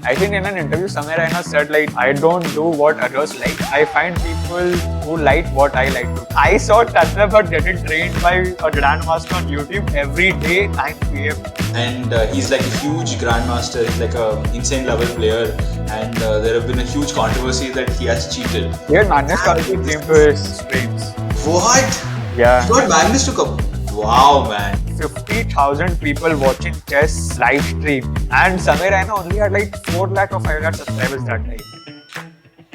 I think in an interview, Samay Raina said I don't do what others like. I find people who like what I like to. I saw Tanishq getting trained by a Grandmaster on YouTube every day, 9 p.m. And he's like a huge Grandmaster. He's like a insane level player. And there have been a huge controversy that he has cheated. Yeah, Magnus Carlsen came to his streams. What? Yeah. He got Magnus to come. Wow, man. 50,000 people watching chess live stream, and Samay Raina only had 4 lakh or 5 lakh subscribers that time.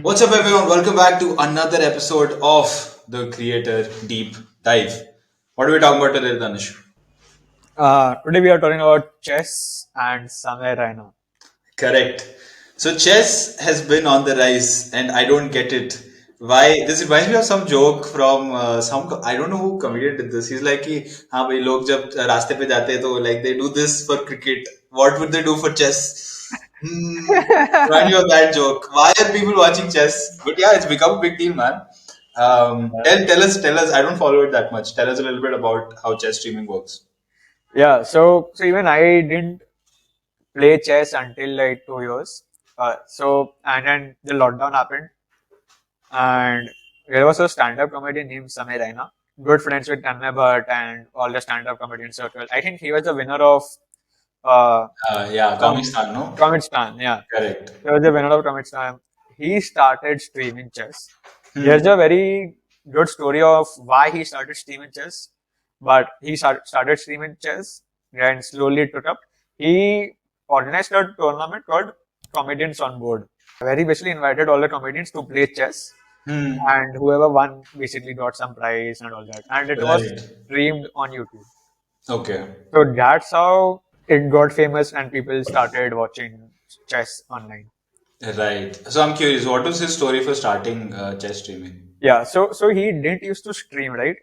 What's up, everyone? Welcome back to another episode of the Creator Deep Dive. What are we talking about today, Tanishq? Today we are talking about chess and Samay Raina. Correct. So chess has been on the rise, and I don't get it. Why? This reminds me of some joke from I don't know who comedian did this. He's like, कि, हाँ भाई लोग जब रास्ते पे जाते हैं तो like they do this for cricket. What would they do for chess? Remind you of that joke. Why are people watching chess? But yeah, it's become a big deal, man. Tell us. I don't follow it that much. Tell us a little bit about how chess streaming works. Yeah, so even I didn't play chess until 2 years. And then the lockdown happened, and there was a stand-up comedian named Samay Raina, good friends with Tanishq Bhatt and all the stand-up comedian circle. I think he was the winner of Comic Stan, no? Comic Stan, yeah. Correct. He was the winner of Comic Stan. He started streaming chess. There's a very good story of why he started streaming chess, but he started streaming chess and slowly took up. He organized a tournament called Comedians on Board, where he basically invited all the comedians to play chess, and whoever won basically got some prize and all that. And it was streamed on YouTube. Okay. So that's how it got famous and people started watching chess online. Right. So I'm curious, what was his story for starting chess streaming? Yeah, so he didn't used to stream, right?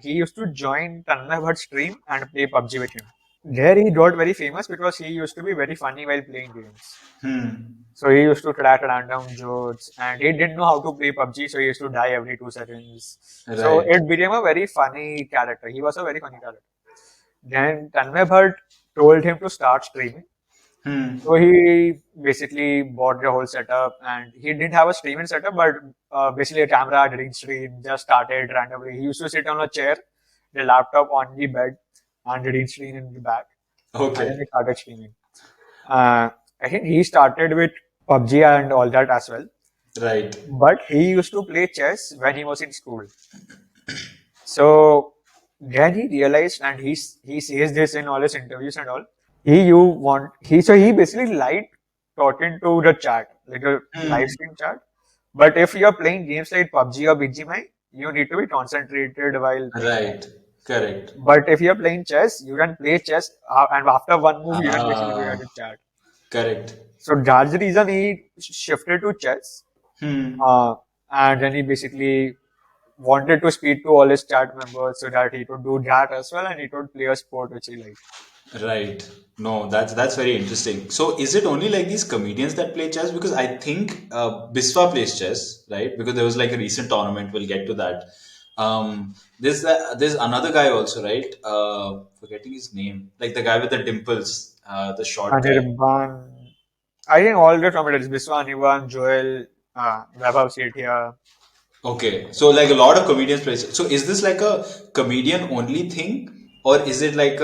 He used to join Tanishq Bhatt's stream and play PubG with him. There he got very famous because he used to be very funny while playing games. So he used to crack random jokes, and he didn't know how to play PubG, so he used to die every 2 seconds. Right. So it became a very funny character. He was a very funny character. Then Tanishq Bhatt told him to start streaming. So he basically bought the whole setup, and he didn't have a streaming setup, but basically a camera, green screen, just started randomly. He used to sit on a chair, the laptop on the bed, and the green screen in the back. Okay. And then he started streaming. I think he started with PubG and all that as well. Right. But he used to play chess when he was in school. So then he realized, and he says this in all his interviews and all. He basically liked talking to the chat, like a live stream chat. But if you're playing games like PubG or BGMI, you need to be concentrated while playing. Right. Correct. But if you're playing chess, you can play chess, and after one move, you can basically go to chat. Correct. So that's the reason he shifted to chess. And then he basically wanted to speak to all his chat members so that he could do that as well, and he could play a sport which he liked. Right. No, that's very interesting. So is it only like these comedians that play chess? Because I think Biswa plays chess, right? Because there was like a recent tournament. We'll get to that. There's another guy also, right? Forgetting his name. Like the guy with the dimples, the short guy. I think all the comedians, Biswa, Nivan, Joel, Vaibhav Sethia. Okay, so like a lot of comedians play. So is this like a comedian only thing? Or is it like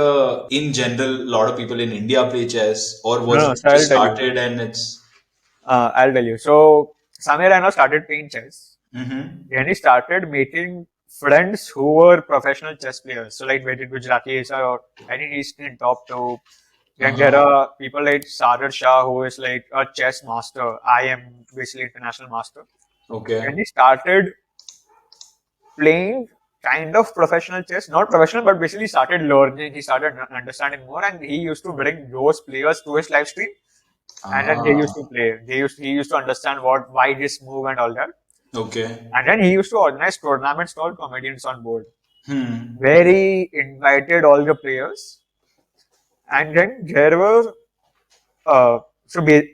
in general, a lot of people in India play chess? Or was it just started and it's... I'll tell you. So, Samay Raina started playing chess. Mm-hmm. Then he started making friends who were professional chess players. So, like Vedit Gujarati, or I think he's in top 2. Then there are people like Sagar Shah, who is like a chess master. I am basically international master. Okay. And he started playing kind of professional chess, not professional, but basically started learning. He started understanding more, and he used to bring those players to his live stream, and then they used to play. He used to understand why this move and all that. Okay. And then he used to organize tournaments called Comedians on Board, where he invited all the players, and then there were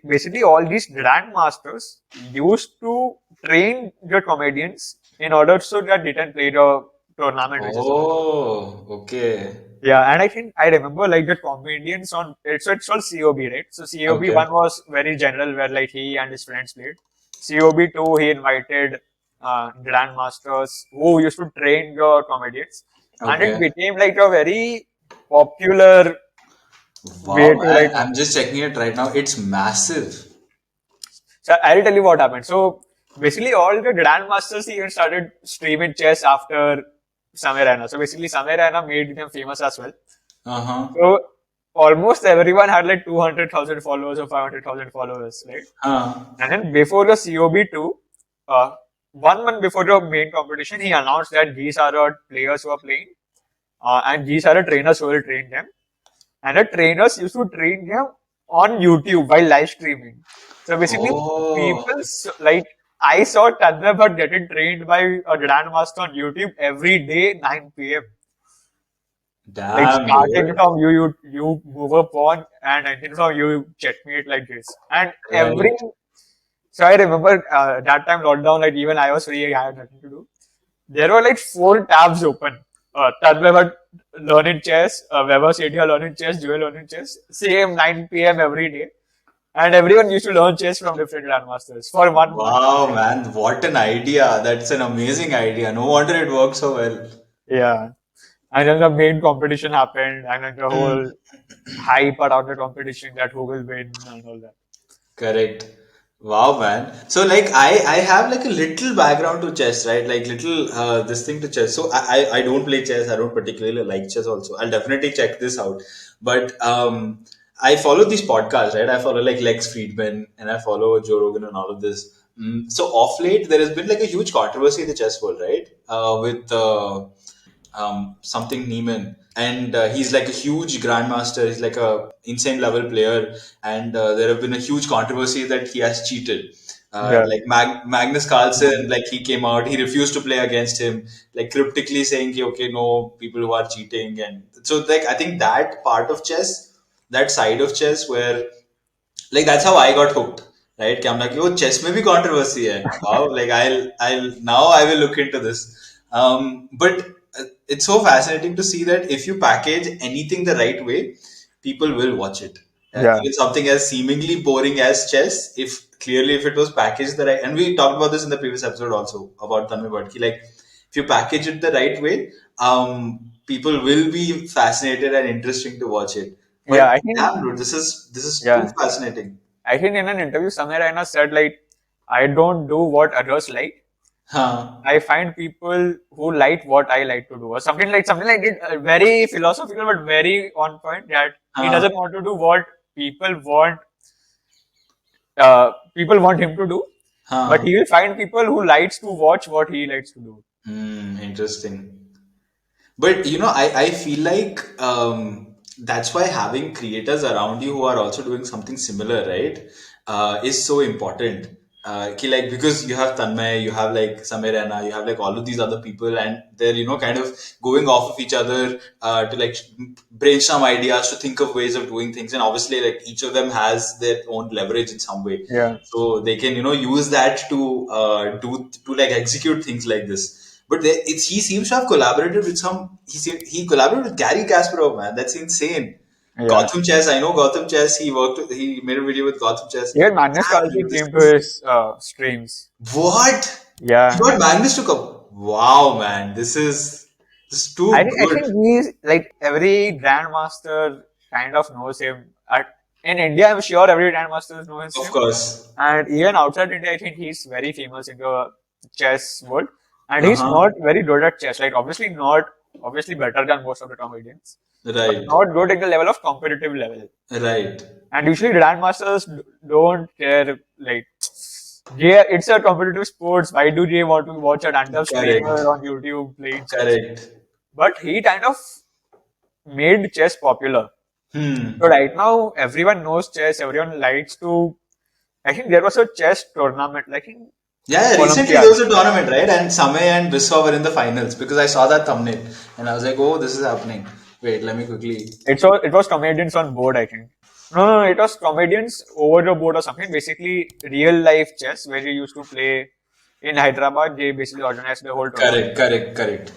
basically all these grandmasters used to train the comedians in order so that they can play the tournament. Oh, okay. Yeah, and I think I remember like the comedians on it. So it's called COB, right? So COB Okay. one was very general, where like he and his friends played. COB two, he invited grandmasters who used to train your comedians, and it Okay. became like a very popular way Wow, to man. like. I'm just checking it right now. It's massive. So I'll tell you what happened. So basically, all the grandmasters even started streaming chess after Samay Raina. So basically, Samay Raina made them famous as well. Uh-huh. So almost everyone had like 200,000 followers or 500,000 followers, right? Huh. And then before the COB2, uh, 1 month before the main competition, he announced that these are the players who are playing, and these are the trainers who will train them. And the trainers used to train them on YouTube while live streaming. So basically, Oh, people like I saw Tanishq getting trained by a grandmaster on YouTube every day 9 p.m. Like damn, starting dude. from you move up on and ending from you checkmate like this. And every Right. so I remember that time lockdown, like even I was free, I had nothing to do. There were like 4 tabs open. Tanishq learning chess, Weber Sadia learning chess, Joel learning chess, same 9 p.m. every day. And everyone used to learn chess from different grandmasters for 1 month. Wow, man. What an idea. That's an amazing idea. No wonder it worked so well. Yeah. And then the main competition happened, and then the Hmm. whole hype around the competition that who will win and all that. Correct. Wow, man. So like I have like a little background to chess, right? Like little this thing to chess. So I don't play chess. I don't particularly like chess also. I'll definitely check this out. But I follow these podcasts, right? I follow like Lex Friedman and I follow Joe Rogan and all of this. So off late there has been like a huge controversy in the chess world, right? With something Neiman, and he's like a huge grandmaster. He's like a insane level player, and there have been a huge controversy that he has cheated. Yeah. Like Magnus Carlsen, like he came out, he refused to play against him, like cryptically saying, "Ki, okay, no, people who are cheating," and so like I think that part of chess, that side of chess where like that's how I got hooked, right? कि I'm like, yo, chess में भी controversy है. Wow, like I'll now I will look into this. But it's so fascinating to see that if you package anything the right way, people will watch it. Yeah. Even something as seemingly boring as chess, if clearly if it was packaged the right, and we talked about this in the previous episode also about Tanmay Bhatki, like if you package it the right way, people will be fascinated and interesting to watch it. Yeah. But I think, damn, dude, this is too yeah. fascinating. I think in an interview, Samay Raina said, like, I don't do what others like. Huh. I find people who like what I like to do, or something like it. Very philosophical, but very on point. That he Huh. doesn't want to do what people want him to do, but Huh. he will find people who likes to watch what he likes to do. Interesting. But I feel like that's why having creators around you who are also doing something similar, right, is so important. Like because you have Tanmay, you have like Samay Raina, you have like all of these other people, and they're kind of going off of each other to like brainstorm ideas, to think of ways of doing things, and obviously like each of them has their own leverage in some way, Yeah, so they can use that to do to like execute things like this. But he seems to have collaborated with some. He collaborated with Gary Kasparov, man. That's insane. yeah. Gotham Chess. I know Gotham Chess. He made a video with Gotham Chess. Even Magnus Damn, Carlsen dude, this came to is his streams. what he Yeah, got Magnus to come. Wow, man, this is too I think good. he's like every grandmaster kind of knows him. In India, I'm sure every grandmaster knows Of him. course. And even outside India, I think he's very famous in the chess world. And Uh he's huh. not very good at chess. Like obviously better than most of the comedians, but Right. not good at the level of competitive level. Right. And usually grandmasters don't care. Like, yeah, it's a competitive sports. Why do they want to watch a random Correct. streamer on YouTube playing chess? Correct. But he kind of made chess popular. So Hmm. right now, everyone knows chess. Everyone likes to. I think there was a chess tournament, like in Yeah, yeah, recently Olympiad. there was a tournament, right? And Samay and Biswa were in the finals because I saw that thumbnail and I was like, oh, this is happening. Wait, let me quickly. It was comedians on board, I think. No, it was comedians over the board or something. Basically, real life chess where you used to play. in Hyderabad, they basically organized the whole tournament. Correct, correct, correct.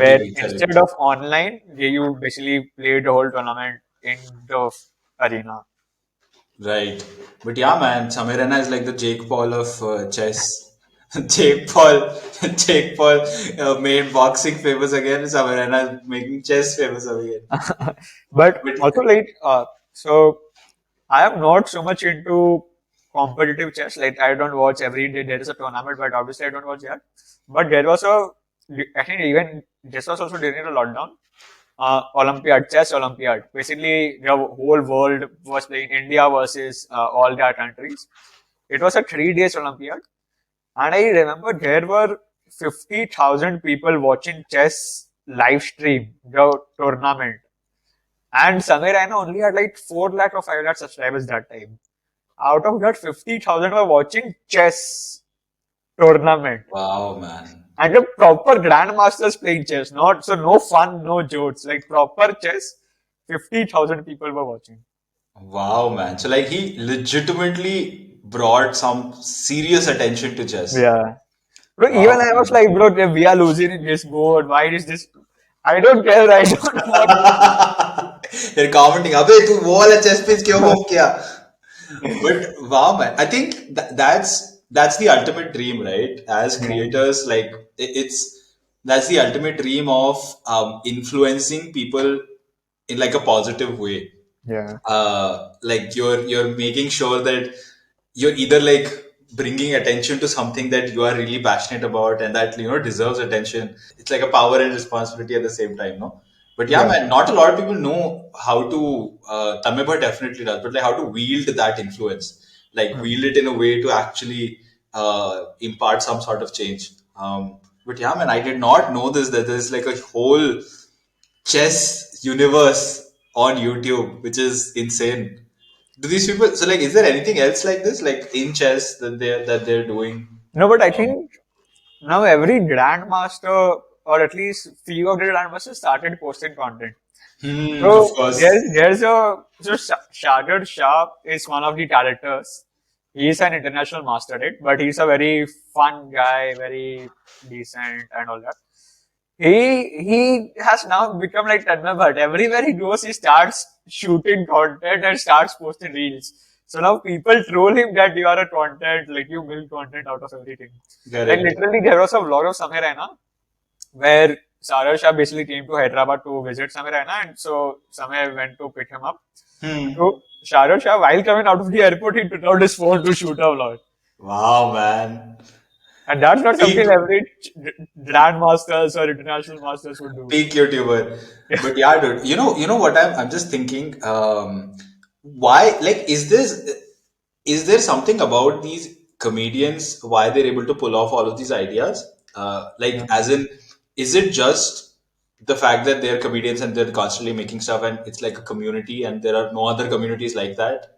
Where COTV, instead correct. of online, you basically played the whole tournament in the arena. Right. But yeah, man, Samay Raina is like the Jake Paul of chess. Jake Paul, Jake Paul made boxing famous again. Samay Raina is making chess famous again. But But also like so I am not so much into competitive chess. Like I don't watch every day there is a tournament, but obviously I don't watch that. But there was a I think even this was also during the lockdown. Olympiad, chess Olympiad. Basically, the whole world was playing India versus all their countries. It was a 3 days Olympiad, and I remember there were 50,000 people watching chess live stream the tournament. And Samay Raina only had like 4 lakh or 5 lakh subscribers that time. Out of that, 50,000 were watching chess tournament. wow, man. And the proper grandmasters playing chess. Not so no fun, no jokes. Like proper chess, 50,000 people were watching. Wow, man. So, like, he legitimately brought some serious attention to chess. Yeah. Bro, even Wow, I was man. like, bro, if we are losing in this board, why is this? I don't care. I don't want. They're commenting, अबे तू वो वाला chess piece क्यों move किया? But wow, man, I think that's the ultimate dream, right? As Yeah. creators, like it's that's the ultimate dream of influencing people in like a positive way. Yeah. Like you're making sure that you're either like bringing attention to something that you are really passionate about and that deserves attention. It's like a power and responsibility at the same time, no? But yeah, Yeah. man, not a lot of people know how to. Tanmay definitely does, but like how to wield that influence, like Hmm. wield it in a way to actually impart some sort of change. But yeah, man, I did not know this that there's like a whole chess universe on YouTube, which is insane. Do these people? So, like, is there anything else like this, like in chess that they're doing? No, but I Um, think now every grandmaster, or at least few of the grandmasters, started posting content. of So course. there's a so Shardar Shah is one of the characters. He's an international master, right? But he's a very fun guy, very decent and all that. He has now become like Tanmay Bhatt. Everywhere he goes, he starts shooting content and starts posting reels. So now people troll him that you are a content, like you milk content out of everything. Like Correct. literally, there was a vlog of Samay Raina where Sarar Shah basically came to Hyderabad to visit Samay Raina, and so Samay went to pick him up. Hmm. So Sarar Shah, while coming out of the airport, he took out his phone to shoot a vlog. Wow, man. And that's not Peak something every grandmasters or international masters would do. peak YouTuber. Yeah. But yeah, dude, you know what I'm just thinking. Why? Like, is there something about these comedians why they're able to pull off all of these ideas? Like, as in, is it just the fact that they're comedians and they're constantly making stuff and it's like a community and there are no other communities like that?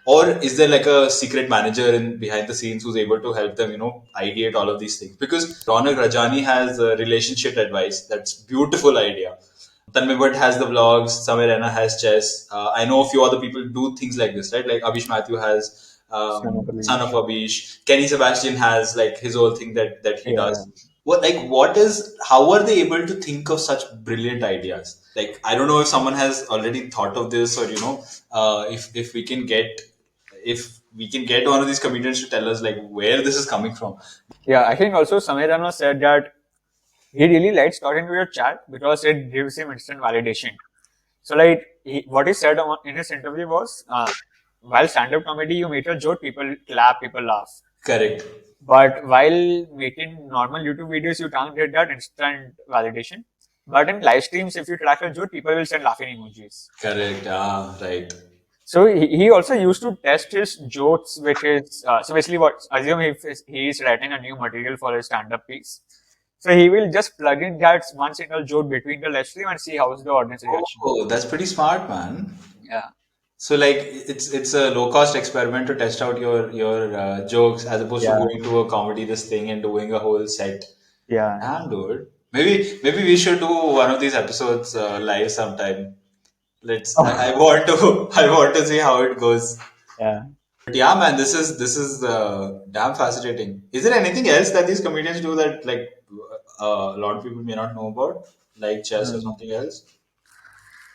Or is there like a secret manager in behind the scenes who's able to help them, ideate all of these things? Because Ronak Rajani has relationship advice. That's beautiful idea. Tanmay Bhatt has the vlogs. Samay Raina has chess. I know a few other people do things like this, right? Like Abish Matthew has Son of a Son of bitch. Abish. Kenny Sebastian has like his whole thing that he Yeah. does. What is how are they able to think of such brilliant ideas? Like I don't know if someone has already thought of this or if we can get one of these comedians to tell us like where this is coming from. Yeah, I think also Samay Rana said that he really likes talking to your chat because it gives him instant validation. So, like, what he said in his interview was, while stand-up comedy, you make a joke, people clap, people laugh. Correct. But while making normal YouTube videos, you can't get that instant validation. But in live streams, if you track a joke, people will send laughing emojis. Correct. Ah, right. So he also used to test his jokes, which is so basically what assume if he is writing a new material for his stand-up piece. So he will just plug in that one single joke between the live stream and see how is the audience reaction. Oh, that's pretty smart, man. Yeah, So like it's a low cost experiment to test out your jokes as opposed to yeah, going to a comedy this thing and doing a whole set. yeah. Damn, dude. Maybe we should do one of these episodes live sometime. I want to I want to see how it goes. Yeah. But yeah, man, this is damn fascinating. Is there anything else that these comedians do that like a lot of people may not know about, like chess or Hmm. something else?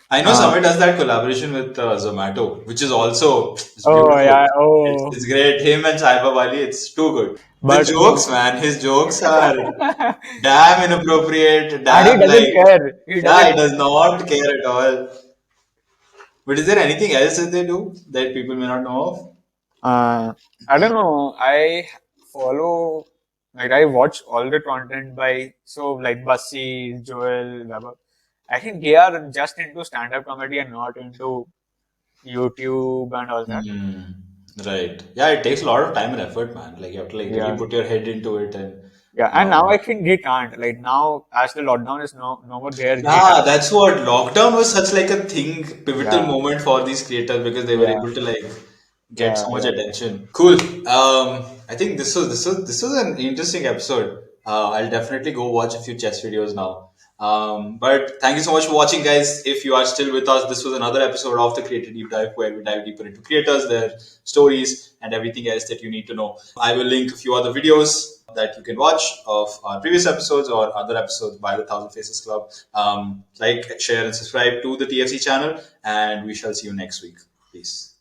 I know Uh, Samay does that collaboration with Zomato, which is also it's oh beautiful. yeah. It's, Oh, it's great. Him and Saiba Bali, it's too good. The but jokes, man, his jokes are damn inappropriate, and he damn doesn't like, care. He yeah, doesn't he does care. not care at all. But is there anything else that they do that people may not know of? I don't know. I follow, like, I watch all the content by, so like Bussy, Joel, Weber. I think they are just into stand-up comedy and not into YouTube and all that. Hmm. Right. Yeah, it takes a lot of time and effort, man. Like you have to like really Yeah. put your head into it and Yeah. And now um, I think they can't. Like now, as the lockdown is no more there, they yeah, have. that's what lockdown was such like a thing, pivotal Yeah. moment for these creators because they were Yeah. able to like get Yeah. so much Yeah. attention. Cool. I think this was an interesting episode. I'll definitely go watch a few chess videos now. But thank you so much for watching, guys. If you are still with us, this was another episode of the Creator Deep Dive where we dive deeper into creators, their stories, and everything else that you need to know. I will link a few other videos that you can watch of our previous episodes or other episodes by the Thousand Faces Club. Like, share, and subscribe to the TFC channel, and we shall see you next week. Peace.